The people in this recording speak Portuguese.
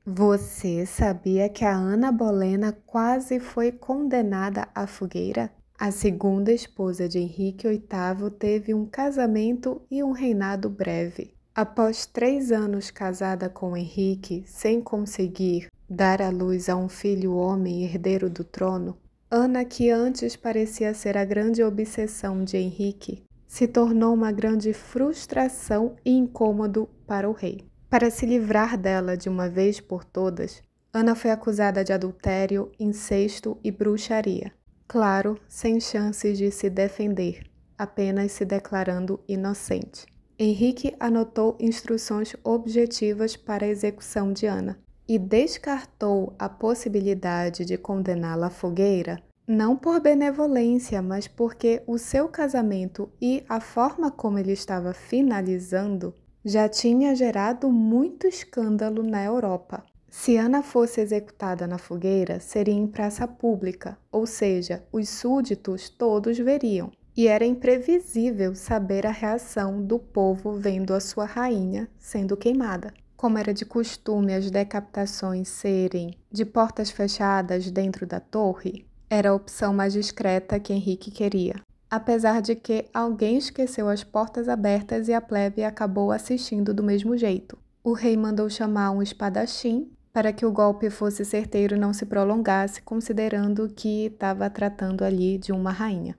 Você sabia que a Ana Bolena quase foi condenada à fogueira? A segunda esposa de Henrique VIII teve um casamento e um reinado breve. Após 3 anos casada com Henrique, sem conseguir dar à luz a um filho homem herdeiro do trono, Ana, que antes parecia ser a grande obsessão de Henrique, se tornou uma grande frustração e incômodo para o rei. Para se livrar dela de uma vez por todas, Ana foi acusada de adultério, incesto e bruxaria. Claro, sem chances de se defender, apenas se declarando inocente. Henrique anotou instruções objetivas para a execução de Ana e descartou a possibilidade de condená-la à fogueira, não por benevolência, mas porque o seu casamento e a forma como ele estava finalizando já tinha gerado muito escândalo na Europa. Se Ana fosse executada na fogueira, seria em praça pública, ou seja, os súditos todos veriam. E era imprevisível saber a reação do povo vendo a sua rainha sendo queimada. Como era de costume as decapitações serem de portas fechadas dentro da torre, era a opção mais discreta que Henrique queria. Apesar de que alguém esqueceu as portas abertas e a plebe acabou assistindo do mesmo jeito. O rei mandou chamar um espadachim para que o golpe fosse certeiro e não se prolongasse, considerando que estava tratando ali de uma rainha.